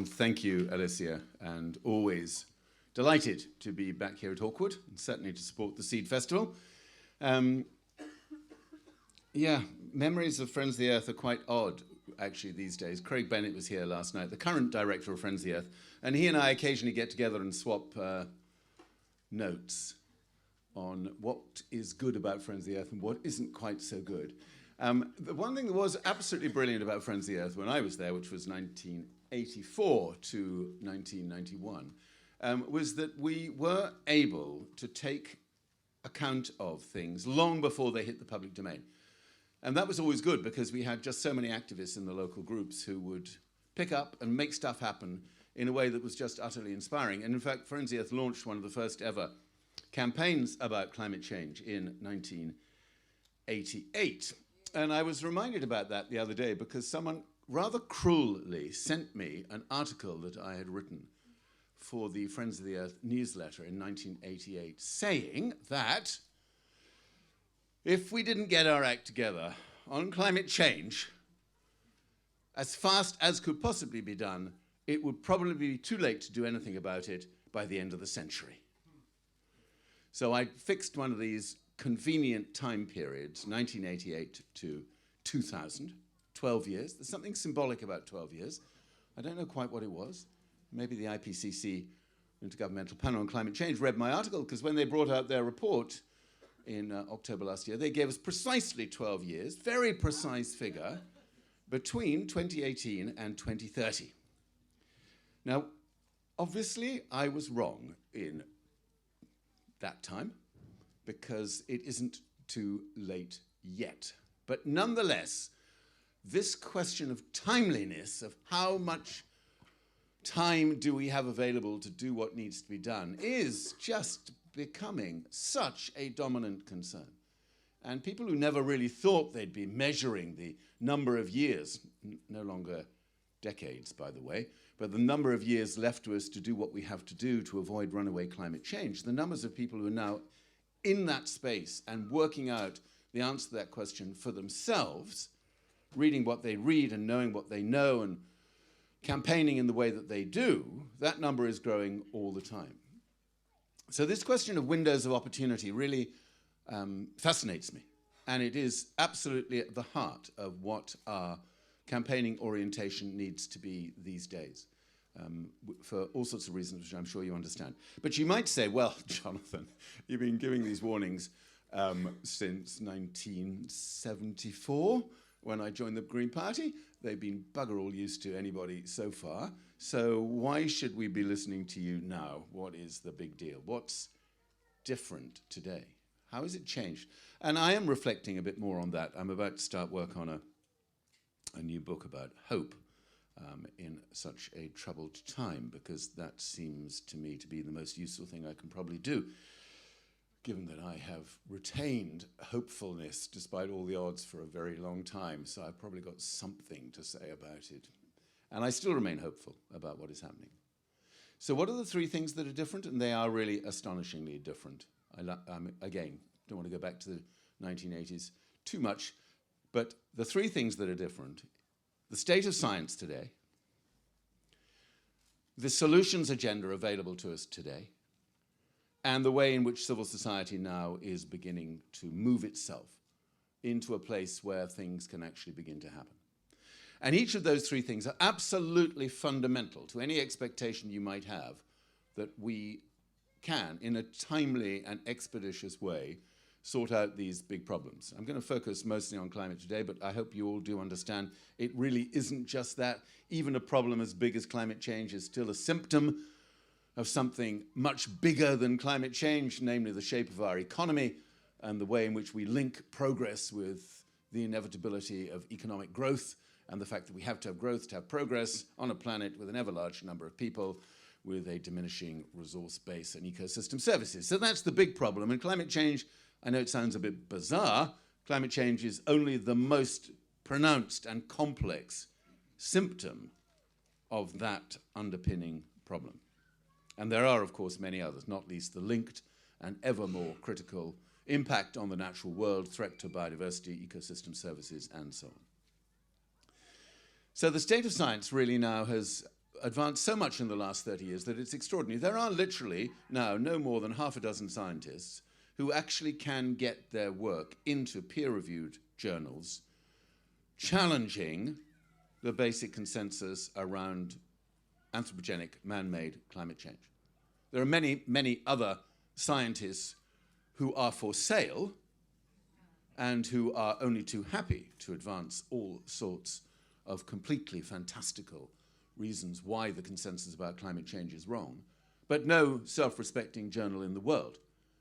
Thank you, Alicia, and always delighted to be back here at Hawkwood, and certainly to support the Seed Festival. Yeah, memories of Friends of the Earth are quite odd, actually, these days. Craig Bennett was here last night, the current director of Friends of the Earth, and he and I occasionally get together and swap notes on what is good about Friends of the Earth and what isn't quite so good. The one thing that was absolutely brilliant about Friends of the Earth when I was there, which was 1984 to 1991, was that we were able to take account of things long before they hit the public domain. And that was always good because we had just so many activists in the local groups who would pick up and make stuff happen in a way that was just utterly inspiring. And in fact, Friends of the Earth launched one of the first ever campaigns about climate change in 1988. And I was reminded about that the other day because someone rather cruelly sent me an article that I had written for the Friends of the Earth newsletter in 1988, saying that if we didn't get our act together on climate change as fast as could possibly be done, it would probably be too late to do anything about it by the end of the century. So I fixed one of these convenient time periods, 1988 to 2000, 12 years. There's something symbolic about 12 years. I don't know quite what it was. Maybe the IPCC, Intergovernmental Panel on Climate Change, read my article, because when they brought out their report in October last year, they gave us precisely 12 years, very precise figure, between 2018 and 2030. Now, obviously, I was wrong in that time, because it isn't too late yet. But nonetheless, this question of timeliness, of how much time do we have available to do what needs to be done, is just becoming such a dominant concern. And people who never really thought they'd be measuring the number of years, no longer decades, by the way, but the number of years left to us to do what we have to do to avoid runaway climate change, the numbers of people who are now in that space and working out the answer to that question for themselves, reading what they read and knowing what they know and campaigning in the way that they do, that number is growing all the time. So this question of windows of opportunity really fascinates me. And it is absolutely at the heart of what our campaigning orientation needs to be these days, for all sorts of reasons, which I'm sure you understand. But you might say, well, Jonathan, you've been giving these warnings since 1974, when I joined the Green Party. They've been bugger all used to anybody so far. So why should we be listening to you now? What is the big deal? What's different today? How has it changed? And I am reflecting a bit more on that. I'm about to start work on a new book about hope in such a troubled time, because that seems to me to be the most useful thing I can probably do, given that I have retained hopefulness despite all the odds for a very long time. So I've probably got something to say about it. And I still remain hopeful about what is happening. So what are the three things that are different? And they are really astonishingly different. Again, don't want to go back to the 1980s too much, but the three things that are different: the state of science today, the solutions agenda available to us today, and the way in which civil society now is beginning to move itself into a place where things can actually begin to happen. And each of those three things are absolutely fundamental to any expectation you might have that we can, in a timely and expeditious way, sort out these big problems. I'm going to focus mostly on climate today, but I hope you all do understand it really isn't just that. Even a problem as big as climate change is still a symptom of something much bigger than climate change, namely the shape of our economy and the way in which we link progress with the inevitability of economic growth, and the fact that we have to have growth to have progress on a planet with an ever larger number of people, with a diminishing resource base and ecosystem services. So that's the big problem. And climate change, I know it sounds a bit bizarre, climate change is only the most pronounced and complex symptom of that underpinning problem. And there are, of course, many others, not least the linked and ever more critical impact on the natural world, threat to biodiversity, ecosystem services, and so on. So the state of science really now has advanced so much in the last 30 years that it's extraordinary. There are literally now no more than half a dozen scientists who actually can get their work into peer-reviewed journals challenging the basic consensus around anthropogenic, man-made climate change. There are many, many other scientists who are for sale and who are only too happy to advance all sorts of completely fantastical reasons why the consensus about climate change is wrong. But no self-respecting journal in the world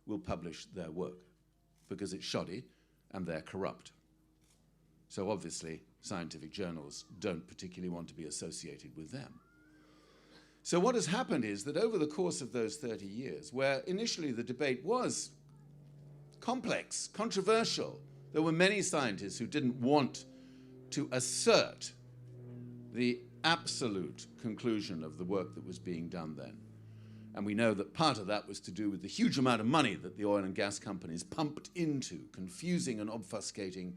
will publish their work because it's shoddy and they're corrupt. So obviously, scientific journals don't particularly want to be associated with them. So what has happened is that over the course of those 30 years, where initially the debate was complex, controversial, there were many scientists who didn't want to assert the absolute conclusion of the work that was being done then. And we know that part of that was to do with the huge amount of money that the oil and gas companies pumped into confusing and obfuscating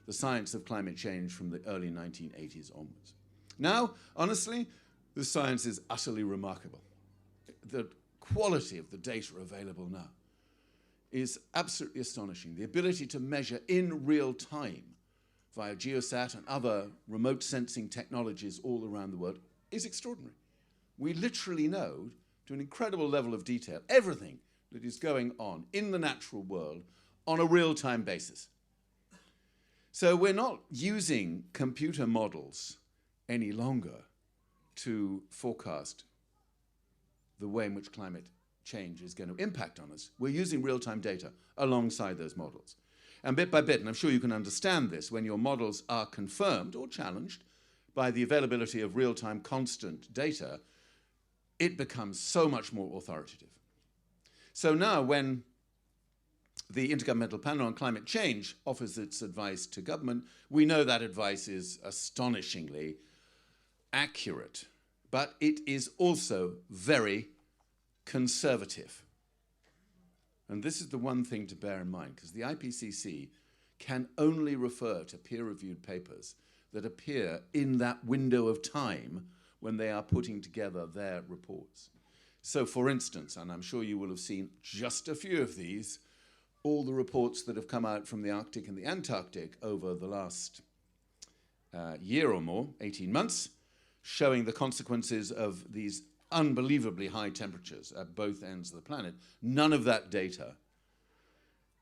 the science of climate change from the early 1980s onwards. Now, honestly, the science is utterly remarkable. The quality of the data available now is absolutely astonishing. The ability to measure in real time via geosat and other remote sensing technologies all around the world is extraordinary. We literally know, to an incredible level of detail, everything that is going on in the natural world on a real-time basis. So we're not using computer models any longer to forecast the way in which climate change is going to impact on us. We're using real-time data alongside those models. And bit by bit, and I'm sure you can understand this, when your models are confirmed or challenged by the availability of real-time constant data, it becomes so much more authoritative. So now when the Intergovernmental Panel on Climate Change offers its advice to government, we know that advice is astonishingly accurate, but it is also very conservative. And this is the one thing to bear in mind, because the IPCC can only refer to peer-reviewed papers that appear in that window of time when they are putting together their reports. So for instance, and I'm sure you will have seen just a few of these, all the reports that have come out from the Arctic and the Antarctic over the last year or more, 18 months, showing the consequences of these unbelievably high temperatures at both ends of the planet. None of that data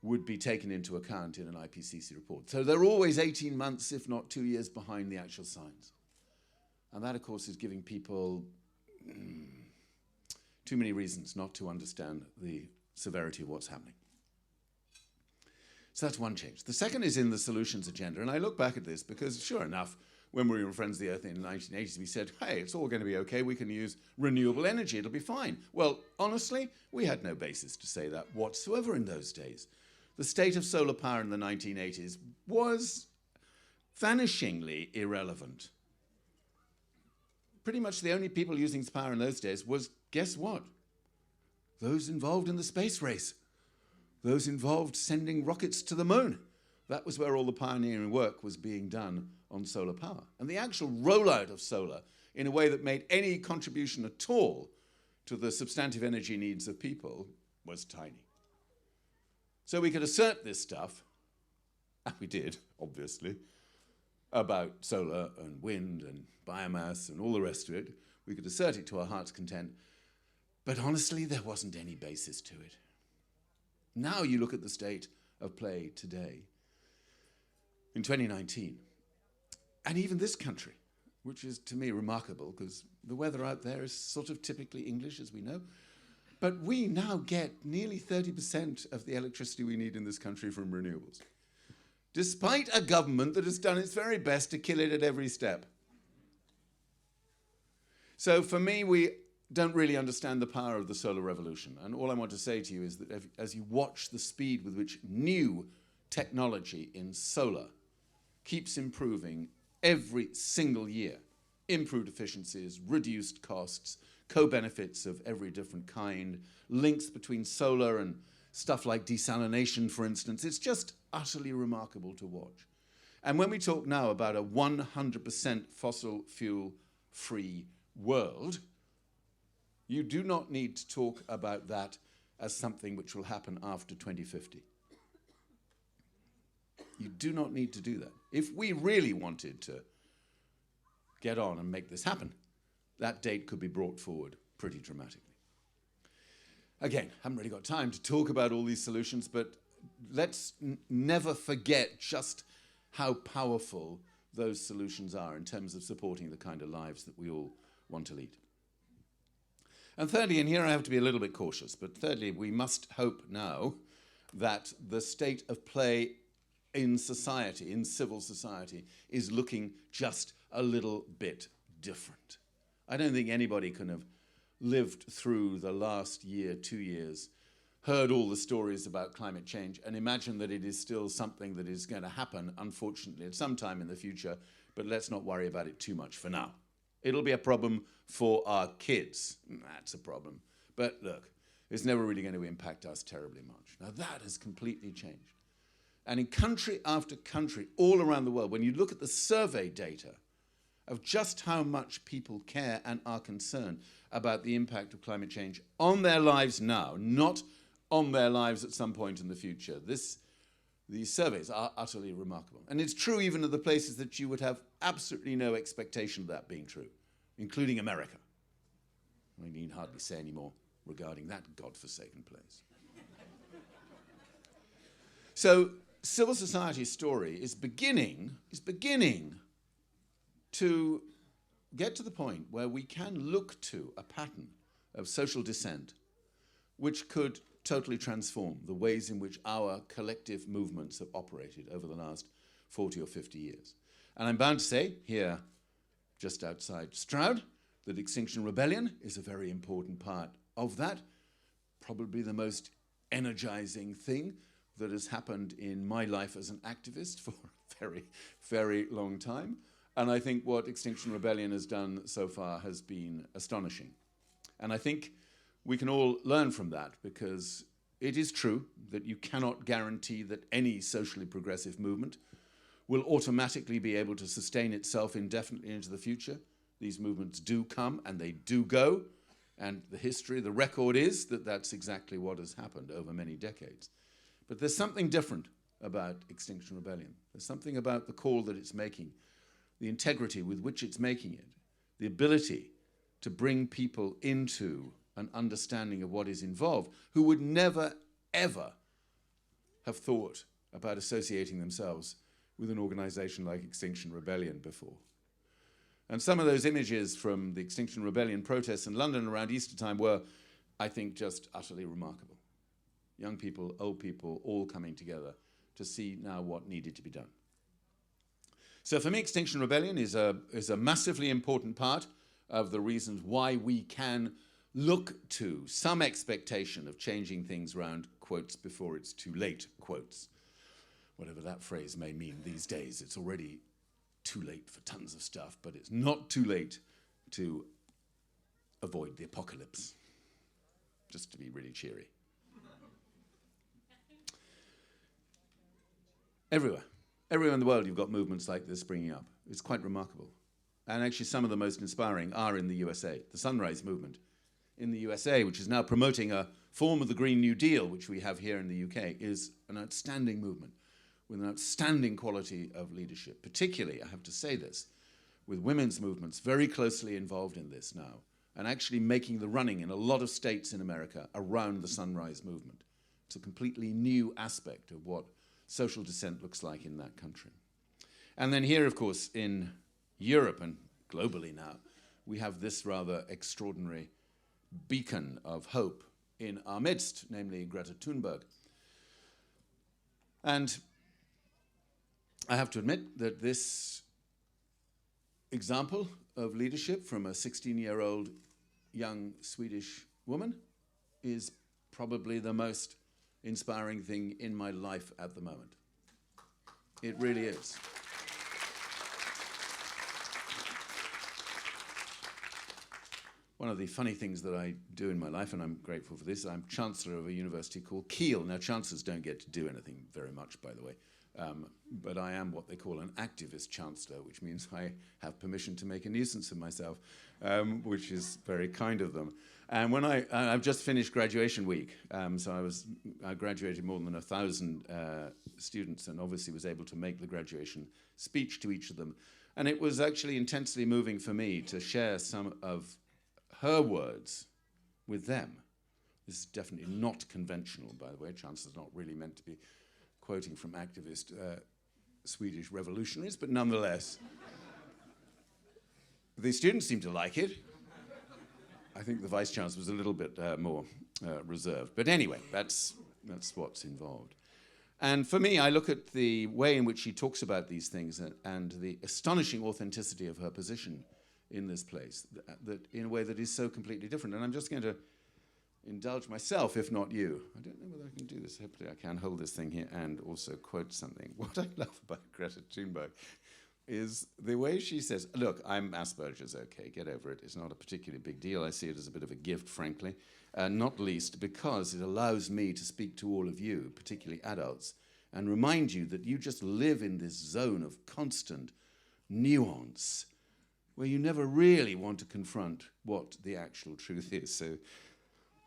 would be taken into account in an IPCC report. So they're always 18 months, if not 2 years, behind the actual science. And that, of course, is giving people too many reasons not to understand the severity of what's happening. So that's one change. The second is in the solutions agenda. And I look back at this because, sure enough, when we were in Friends of the Earth in the 1980s, we said, hey, it's all going to be okay. We can use renewable energy. It'll be fine. Well, honestly, we had no basis to say that whatsoever in those days. The state of solar power in the 1980s was vanishingly irrelevant. Pretty much the only people using power in those days was, guess what? Those involved in the space race. Those involved sending rockets to the moon. That was where all the pioneering work was being done on solar power. And the actual rollout of solar in a way that made any contribution at all to the substantive energy needs of people was tiny. So we could assert this stuff, and we did, obviously, about solar and wind and biomass and all the rest of it. We could assert it to our heart's content, but honestly, there wasn't any basis to it. Now you look at the state of play today, in 2019, and even this country, which is to me remarkable because the weather out there is sort of typically English, as we know, but we now get nearly 30% of the electricity we need in this country from renewables, despite a government that has done its very best to kill it at every step. So for me, we don't really understand the power of the solar revolution. And all I want to say to you is that as you watch the speed with which new technology in solar keeps improving every single year, improved efficiencies, reduced costs, co-benefits of every different kind, links between solar and stuff like desalination, for instance, it's just utterly remarkable to watch. And when we talk now about a 100% fossil fuel-free world, you do not need to talk about that as something which will happen after 2050. You do not need to do that. If we really wanted to get on and make this happen, that date could be brought forward pretty dramatically. Again, haven't really got time to talk about all these solutions, but let's never forget just how powerful those solutions are in terms of supporting the kind of lives that we all want to lead. And thirdly, and here I have to be a little bit cautious, but thirdly, we must hope now that the state of play in society, in civil society, is looking just a little bit different. I don't think anybody can have lived through the last year, 2 years, heard all the stories about climate change and imagine that it is still something that is going to happen, unfortunately, at some time in the future, but let's not worry about it too much for now. It'll be a problem for our kids. That's a problem. But look, it's never really going to impact us terribly much. Now that has completely changed. And in country after country, all around the world, when you look at the survey data of just how much people care and are concerned about the impact of climate change on their lives now, not on their lives at some point in the future, these surveys are utterly remarkable. And it's true even of the places that you would have absolutely no expectation of that being true, including America. I need hardly say any more regarding that godforsaken place. So civil society's story is beginning to get to the point where we can look to a pattern of social dissent which could totally transform the ways in which our collective movements have operated over the last 40 or 50 years. And I'm bound to say, here, just outside Stroud, that Extinction Rebellion is a very important part of that, probably the most energizing thing that has happened in my life as an activist for a very, very long time. And I think what Extinction Rebellion has done so far has been astonishing. And I think we can all learn from that, because it is true that you cannot guarantee that any socially progressive movement will automatically be able to sustain itself indefinitely into the future. These movements do come and they do go, and the record is that that's exactly what has happened over many decades. But there's something different about Extinction Rebellion. There's something about the call that it's making, the integrity with which it's making it, the ability to bring people into an understanding of what is involved, who would never, ever have thought about associating themselves with an organization like Extinction Rebellion before. And some of those images from the Extinction Rebellion protests in London around Easter time were, I think, just utterly remarkable. Young people, old people, all coming together to see now what needed to be done. So for me, Extinction Rebellion is a massively important part of the reasons why we can look to some expectation of changing things around, quotes, before it's too late, quotes. Whatever that phrase may mean these days. It's already too late for tons of stuff, but it's not too late to avoid the apocalypse. Just to be really cheery. Everywhere in the world you've got movements like this springing up. It's quite remarkable. And actually some of the most inspiring are in the USA. The Sunrise Movement in the USA, which is now promoting a form of the Green New Deal, which we have here in the UK, is an outstanding movement with an outstanding quality of leadership. Particularly, I have to say this, with women's movements very closely involved in this now, and actually making the running in a lot of states in America around the Sunrise Movement. It's a completely new aspect of what social dissent looks like in that country. And then here, of course, in Europe and globally now, we have this rather extraordinary beacon of hope in our midst, namely Greta Thunberg. And I have to admit that this example of leadership from a 16-year-old young Swedish woman is probably the most inspiring thing in my life at the moment. It really is. One of the funny things that I do in my life, and I'm grateful for this, I'm chancellor of a university called Kiel. Now, chancellors don't get to do anything very much, by the way. But I am what they call an activist chancellor, which means I have permission to make a nuisance of myself, which is very kind of them. And when I've just finished graduation week, so I graduated more than 1,000 students, and obviously was able to make the graduation speech to each of them. And it was actually intensely moving for me to share some of her words with them. This is definitely not conventional, by the way. Chancellor's not really meant to be quoting from activist Swedish revolutionaries, but nonetheless, the students seemed to like it. I think the Vice Chancellor was a little bit more reserved. But anyway, that's what's involved. And for me, I look at the way in which she talks about these things and the astonishing authenticity of her position in this place, that in a way that is so completely different. And I'm just going to indulge myself, if not you. I don't know whether I can do this. Hopefully I can hold this thing here and also quote something. What I love about Greta Thunberg is the way she says, look, I'm Asperger's, okay, get over it. It's not a particularly big deal. I see it as a bit of a gift, frankly, not least because it allows me to speak to all of you, particularly adults, and remind you that you just live in this zone of constant nuance where you never really want to confront what the actual truth is. So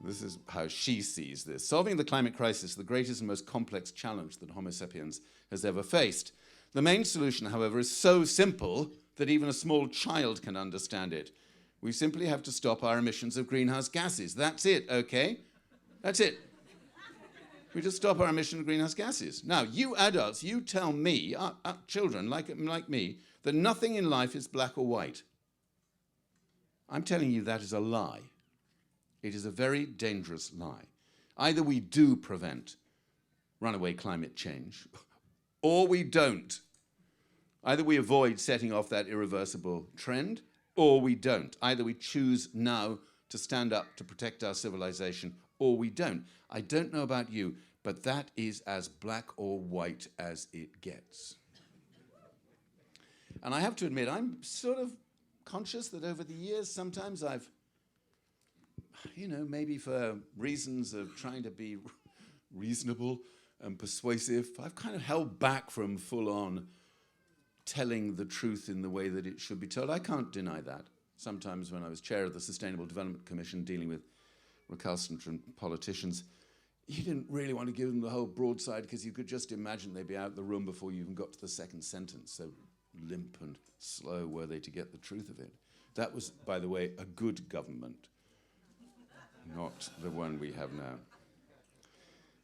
this is how she sees this. Solving the climate crisis, the greatest and most complex challenge that Homo sapiens has ever faced. The main solution, however, is so simple that even a small child can understand it. We simply have to stop our emissions of greenhouse gases. That's it, okay? That's it. We just stop our emission of greenhouse gases. Now, you adults, you tell me, children like me, that nothing in life is black or white. I'm telling you that is a lie. It is a very dangerous lie. Either we do prevent runaway climate change, or we don't. Either we avoid setting off that irreversible trend, or we don't. Either we choose now to stand up to protect our civilization, or we don't. I don't know about you, but that is as black or white as it gets. And I have to admit, I'm sort of conscious that over the years, sometimes I've, maybe for reasons of trying to be reasonable and persuasive, I've kind of held back from full-on telling the truth in the way that it should be told. I can't deny that. Sometimes when I was chair of the Sustainable Development Commission dealing with recalcitrant politicians, you didn't really want to give them the whole broadside because you could just imagine they'd be out of the room before you even got to the second sentence. So limp and slow were they to get the truth of it. That was, by the way, a good government, not the one we have now.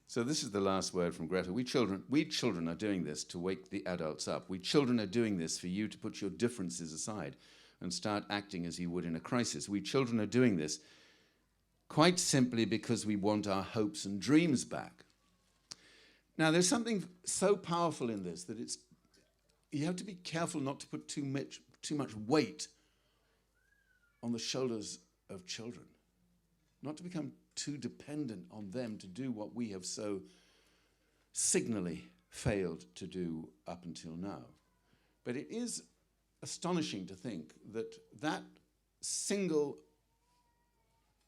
So this is the last word from Greta. We children are doing this to wake the adults up. We children are doing this for you to put your differences aside and start acting as you would in a crisis. We children are doing this quite simply because we want our hopes and dreams back. Now, there's something so powerful in this that you have to be careful not to put too much weight on the shoulders of children, not to become too dependent on them to do what we have so signally failed to do up until now. But it is astonishing to think that that single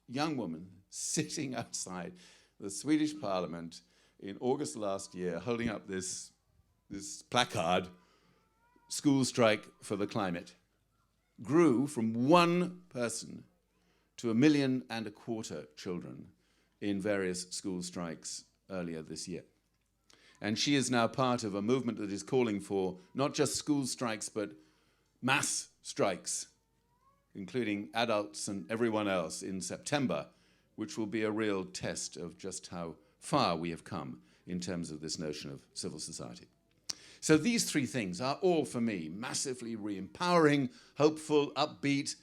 young woman sitting outside the Swedish Parliament in August last year holding up this placard, "School Strike for the Climate," grew from one person to 1.25 million children in various school strikes earlier this year. And she is now part of a movement that is calling for not just school strikes, but mass strikes, including adults and everyone else in September, which will be a real test of just how far we have come in terms of this notion of civil society. So these three things are all, for me, massively re-empowering, hopeful, upbeat.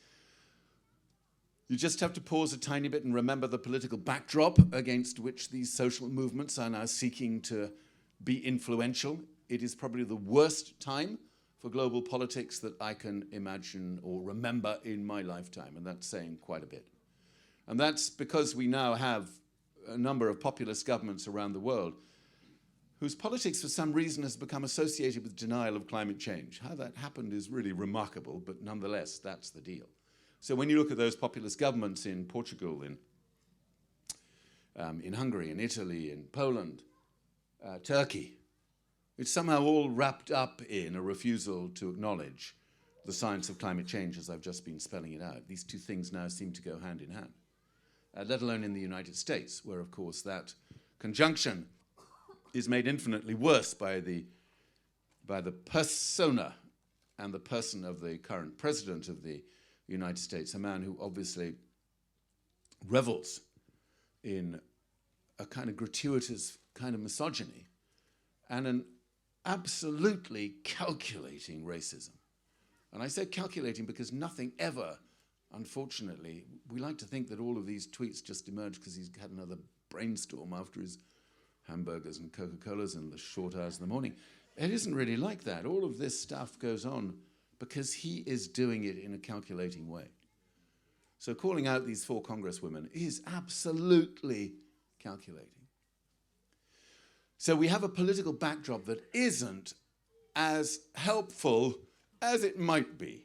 You just have to pause a tiny bit and remember the political backdrop against which these social movements are now seeking to be influential. It is probably the worst time for global politics that I can imagine or remember in my lifetime, and that's saying quite a bit. And that's because we now have a number of populist governments around the world whose politics for some reason has become associated with denial of climate change. How that happened is really remarkable, but nonetheless, that's the deal. So when you look at those populist governments in Portugal, in Hungary, in Italy, in Poland, Turkey, It's somehow all wrapped up in a refusal to acknowledge the science of climate change as I've just been spelling it out. These two things now seem to go hand in hand, let alone in the United States, where, of course, that conjunction is made infinitely worse by the persona and the person of the current president of the United States, a man who obviously revels in a kind of gratuitous kind of misogyny and an absolutely calculating racism. And I say calculating because nothing ever, unfortunately, we like to think that all of these tweets just emerged because he's had another brainstorm after his hamburgers and Coca-Colas and the short hours of the morning. It isn't really like that. All of this stuff goes on because he is doing it in a calculating way. So calling out these 4 congresswomen is absolutely calculating. So we have a political backdrop that isn't as helpful as it might be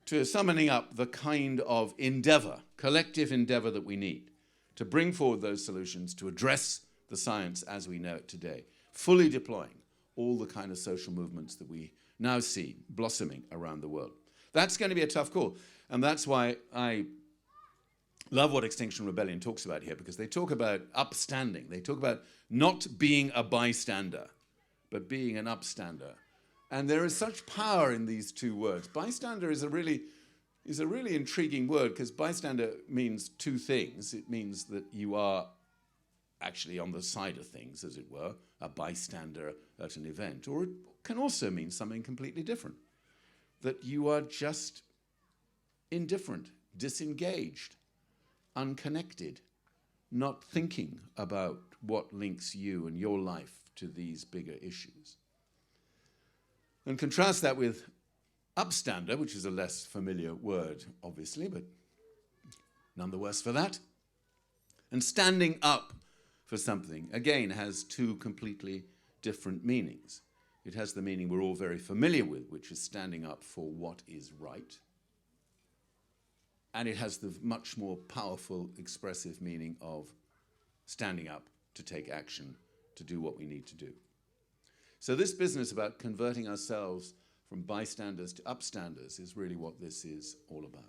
to summoning up the kind of endeavor, collective endeavor that we need to bring forward those solutions to address the science as we know it today, fully deploying all the kind of social movements that we now see blossoming around the world. That's going to be a tough call. And that's why I love what Extinction Rebellion talks about here, because they talk about upstanding. They talk about not being a bystander, but being an upstander. And there is such power in these two words. Bystander is a really intriguing word, because bystander means 2 things. It means that you are actually on the side of things, as it were, a bystander at an event. Or it can also mean something completely different, that you are just indifferent, disengaged, unconnected, not thinking about what links you and your life to these bigger issues. And contrast that with upstander, which is a less familiar word, obviously, but none the worse for that. And standing up for something, again, has 2 completely different meanings. It has the meaning we're all very familiar with, which is standing up for what is right. And it has the much more powerful, expressive meaning of standing up to take action, to do what we need to do. So this business about converting ourselves from bystanders to upstanders is really what this is all about.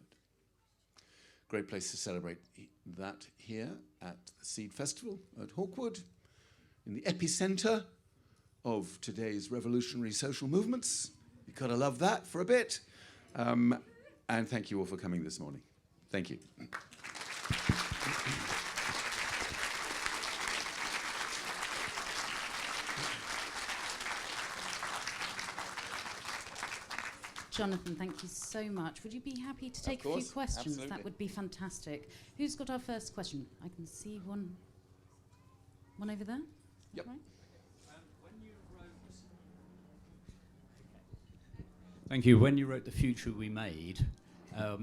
Great place to celebrate that here at the Seed Festival at Hawkwood, in the epicenter of today's revolutionary social movements. You've got to love that for a bit. And thank you all for coming this morning. Thank you. Jonathon, thank you so much. Would you be happy to take a few questions? Absolutely. That would be fantastic. Who's got our first question? I can see one over there. Yep. Right. Thank you. When you wrote The Future We Made,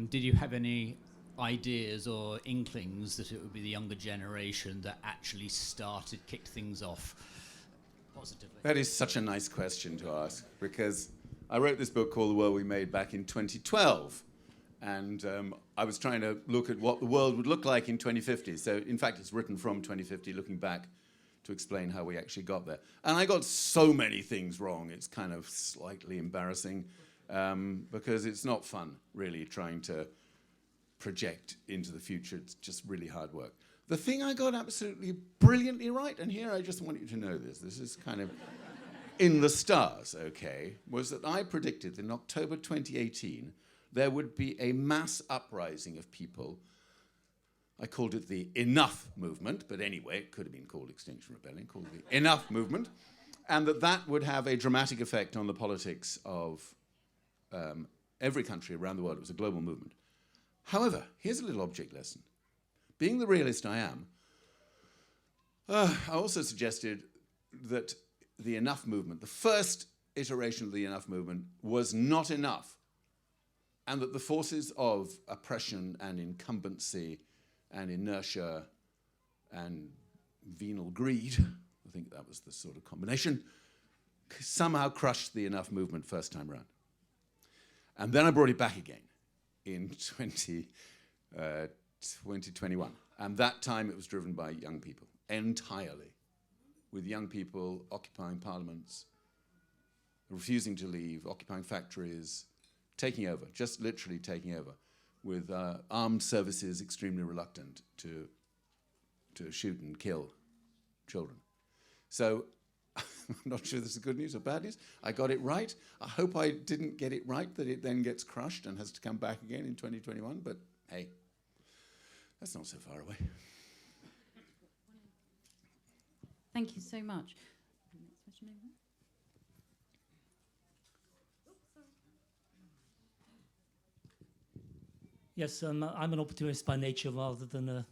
did you have any ideas or inklings that it would be the younger generation that actually kicked things off positively? That is such a nice question to ask, because I wrote this book called The World We Made back in 2012, and I was trying to look at what the world would look like in 2050. So, in fact, it's written from 2050, looking back to explain how we actually got there. And I got so many things wrong, it's kind of slightly embarrassing, because it's not fun, really, trying to project into the future. It's just really hard work. The thing I got absolutely brilliantly right, and here I just want you to know this is kind of in the stars, okay, was that I predicted that in October 2018 there would be a mass uprising of people. I called it the Enough Movement, but anyway, it could have been called Extinction Rebellion, called the Enough Movement, and that would have a dramatic effect on the politics of every country around the world. It was a global movement. However, here's a little object lesson. Being the realist I am, I also suggested that the Enough Movement, the first iteration of the Enough Movement, was not enough, and that the forces of oppression and incumbency and inertia and venal greed, I think that was the sort of combination, somehow crushed the Enough Movement first time round. And then I brought it back again in 2021. And that time it was driven by young people, entirely, with young people occupying parliaments, refusing to leave, occupying factories, taking over, just literally taking over, with armed services extremely reluctant to shoot and kill children. So I'm not sure this is good news or bad news. I got it right. I hope I didn't get it right, that it then gets crushed and has to come back again in 2021, but hey, that's not so far away. Thank you so much. Next question over. Yes, I'm an optimist by nature rather than a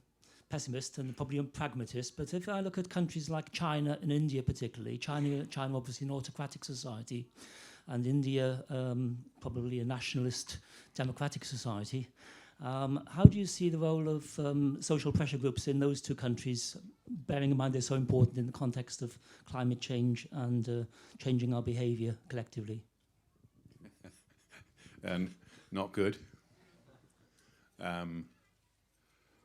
pessimist, and probably a pragmatist. But if I look at countries like China and India particularly, China obviously an autocratic society, and India probably a nationalist democratic society. How do you see the role of social pressure groups in those two countries, bearing in mind they're so important in the context of climate change and changing our behaviour collectively? And not good.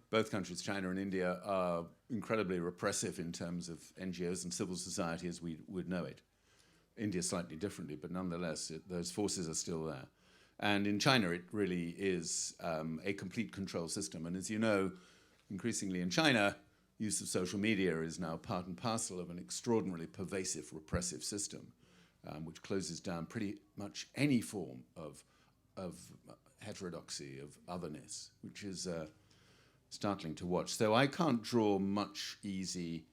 Both countries, China and India, are incredibly repressive in terms of NGOs and civil society as we would know it. India slightly differently, but nonetheless, those forces are still there. And in China, it really is a complete control system. And as you know, increasingly in China, use of social media is now part and parcel of an extraordinarily pervasive repressive system, which closes down pretty much any form of heterodoxy, of otherness, which is startling to watch. So I can't draw much easy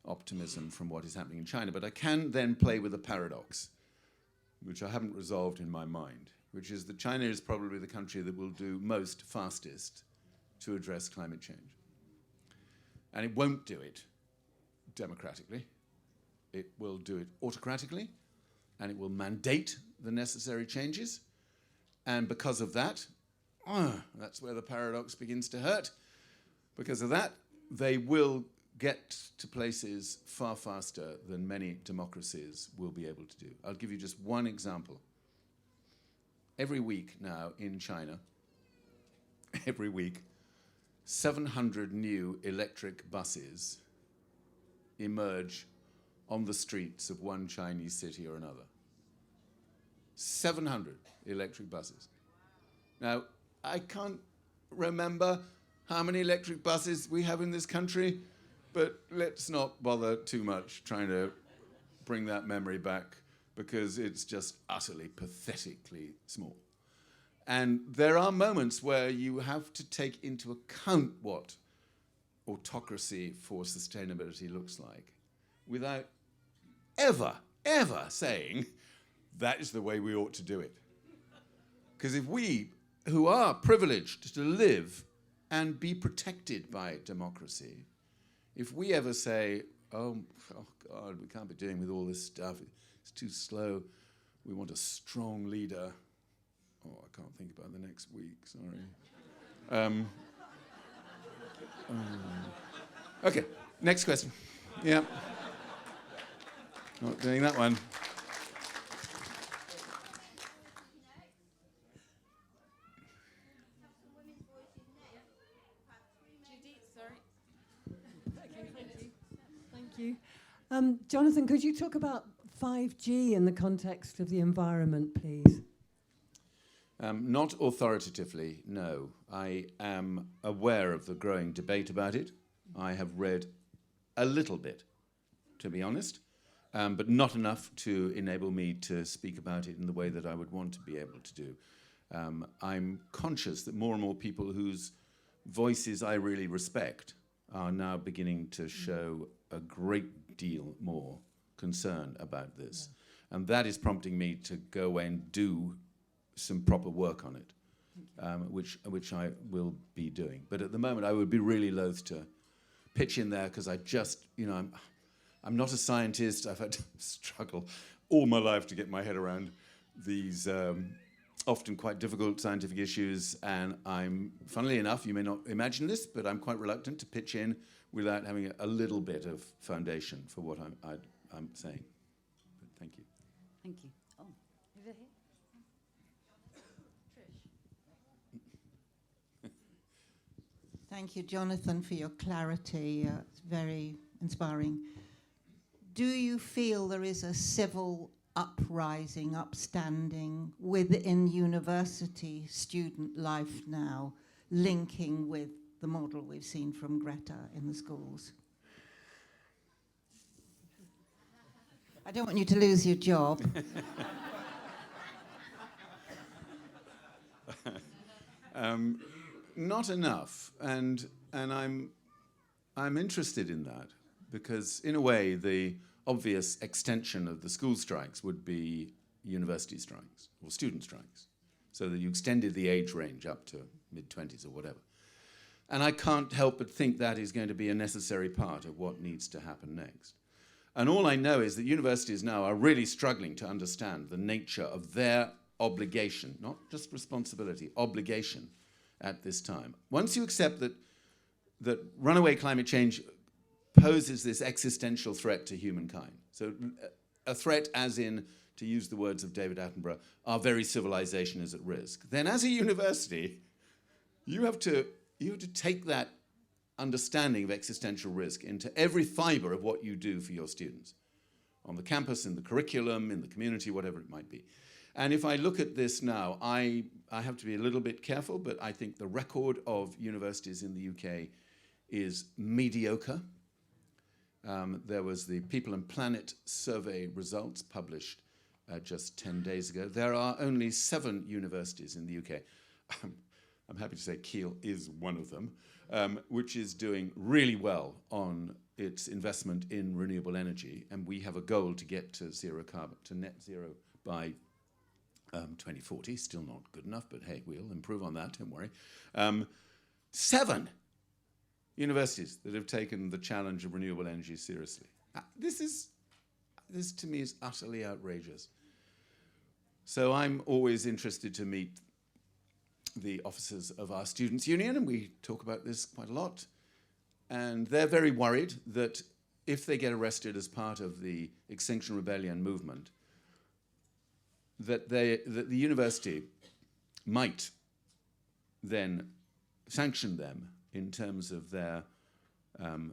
optimism from what is happening in China, but I can then play with a paradox, which I haven't resolved in my mind, which is that China is probably the country that will do most fastest to address climate change. And it won't do it democratically. It will do it autocratically, and it will mandate the necessary changes. And because of that, that's where the paradox begins to hurt. Because of that, they will get to places far faster than many democracies will be able to do. I'll give you just one example. Every week now in China, every week, 700 new electric buses emerge on the streets of one Chinese city or another. 700 electric buses. Now, I can't remember how many electric buses we have in this country, but let's not bother too much trying to bring that memory back, because it's just utterly pathetically small. And there are moments where you have to take into account what autocracy for sustainability looks like without ever saying that is the way we ought to do it. Because if we, who are privileged to live and be protected by democracy, if we ever say, oh God, we can't be doing with all this stuff, it's too slow, we want a strong leader. Oh, I can't think about the next week, sorry. Okay, next question. Yeah. Not doing that one. Thank you. Jonathan, could you talk about 5G in the context of the environment, please? Not authoritatively, no. I am aware of the growing debate about it. I have read a little bit, to be honest, but not enough to enable me to speak about it in the way that I would want to be able to do. I'm conscious that more and more people whose voices I really respect are now beginning to show a great deal more concern about this. Yeah. And that is prompting me to go away and do some proper work on it, which I will be doing. But at the moment, I would be really loath to pitch in there, because I just, I'm not a scientist. I've had to struggle all my life to get my head around these often quite difficult scientific issues, and I'm, funnily enough, you may not imagine this, but I'm quite reluctant to pitch in without having a little bit of foundation for what I'm saying. But thank you. Thank you. Oh, over here. Thank you, Jonathan, for your clarity. It's very inspiring. Do you feel there is a civil Uprising, Upstanding within university student life now, linking with the model we've seen from Greta in the schools? I don't want you to lose your job. Not enough, and I'm interested in that, because in a way the obvious extension of the school strikes would be university strikes or student strikes, so that you extended the age range up to mid-20s or whatever. And I can't help but think that is going to be a necessary part of what needs to happen next. And all I know is that universities now are really struggling to understand the nature of their obligation, not just responsibility, obligation at this time. Once you accept that runaway climate change poses this existential threat to humankind, so a threat as in, to use the words of David Attenborough, our very civilization is at risk, then as a university, you have to take that understanding of existential risk into every fiber of what you do for your students, on the campus, in the curriculum, in the community, whatever it might be. And if I look at this now, I have to be a little bit careful, but I think the record of universities in the UK is mediocre. There was the People and Planet survey results published just 10 days ago. There are only 7 universities in the UK. I'm happy to say Keele is one of them, which is doing really well on its investment in renewable energy. And we have a goal to get to zero carbon, to net zero by 2040. Still not good enough, but hey, we'll improve on that, don't worry. 7 universities that have taken the challenge of renewable energy seriously. This to me is utterly outrageous. So I'm always interested to meet the officers of our students' union, and we talk about this quite a lot. And they're very worried that if they get arrested as part of the Extinction Rebellion movement, that the university might then sanction them in terms of their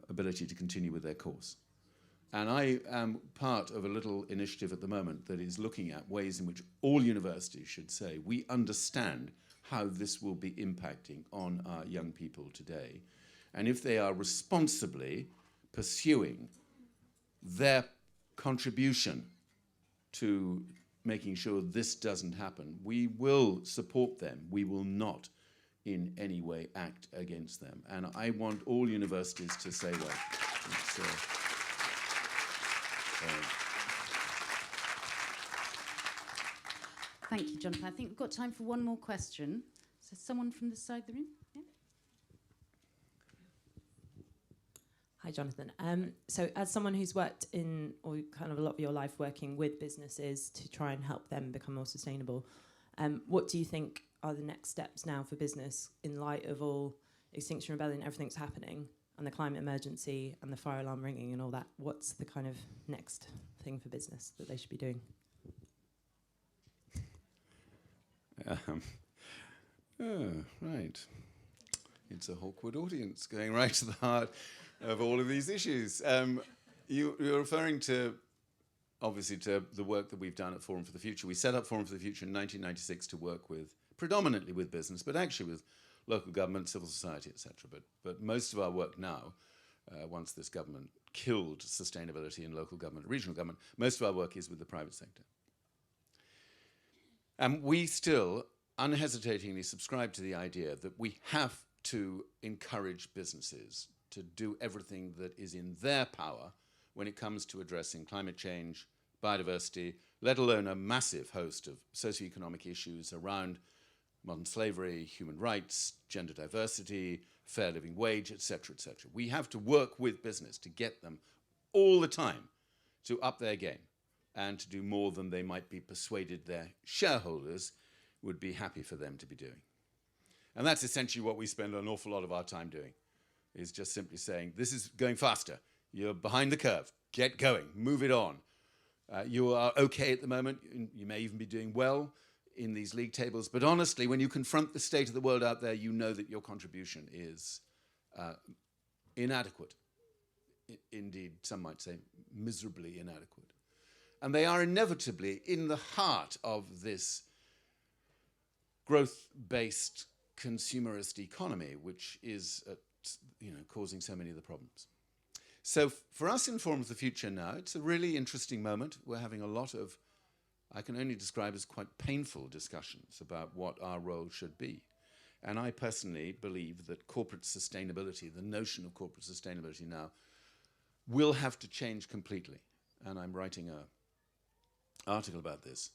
ability to continue with their course. And I am part of a little initiative at the moment that is looking at ways in which all universities should say, we understand how this will be impacting on our young people today. And if they are responsibly pursuing their contribution to making sure this doesn't happen, we will support them. We will not in any way act against them. And I want all universities to say that. Thank you, Jonathan. I think we've got time for one more question. So someone from this side of the room? Yeah. Hi, Jonathan. So as someone who's worked in, or kind of a lot of your life working with businesses to try and help them become more sustainable, what do you think are the next steps now for business in light of all Extinction Rebellion, everything's happening, and the climate emergency and the fire alarm ringing and all that? What's the kind of next thing for business that they should be doing? Right. It's a Hawkwood audience going right to the heart of all of these issues. You're referring to, obviously, to the work that we've done at Forum for the Future. We set up Forum for the Future in 1996 to work with, predominantly with business, but actually with local government, civil society, etc. But most of our work now, once this government killed sustainability in local government, regional government, most of our work is with the private sector. And we still unhesitatingly subscribe to the idea that we have to encourage businesses to do everything that is in their power when it comes to addressing climate change, biodiversity, let alone a massive host of socioeconomic issues around modern slavery, human rights, gender diversity, fair living wage, etc., etc. We have to work with business to get them all the time to up their game and to do more than they might be persuaded their shareholders would be happy for them to be doing. And that's essentially what we spend an awful lot of our time doing, is just simply saying, this is going faster. You're behind the curve. Get going. Move it on. You are okay at the moment. You may even be doing well in these league tables. But honestly, when you confront the state of the world out there, you know that your contribution is inadequate. Indeed, some might say miserably inadequate. And they are inevitably in the heart of this growth-based consumerist economy, which is causing so many of the problems. So for us in Forum of the Future now, it's a really interesting moment. We're having a lot of, I can only describe as quite painful discussions about what our role should be. And I personally believe that corporate sustainability, the notion of corporate sustainability now, will have to change completely. And I'm writing an article about this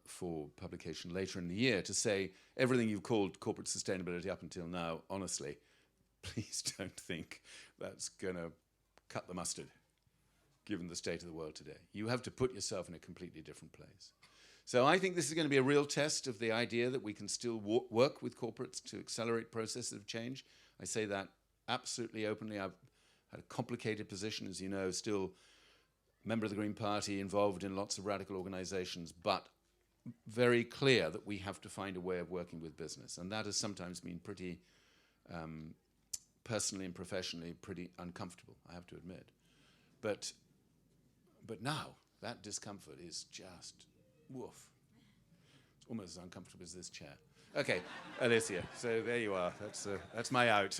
for publication later in the year to say everything you've called corporate sustainability up until now, honestly, please don't think that's going to cut the mustard, given the state of the world today. You have to put yourself in a completely different place. So I think this is going to be a real test of the idea that we can still work with corporates to accelerate processes of change. I say that absolutely openly. I've had a complicated position, as you know, still member of the Green Party, involved in lots of radical organizations, but very clear that we have to find a way of working with business. And that has sometimes been pretty, personally and professionally, pretty uncomfortable, I have to admit. But now, that discomfort is just, woof. It's almost as uncomfortable as this chair. Okay, Alicia, so there you are. That's my out.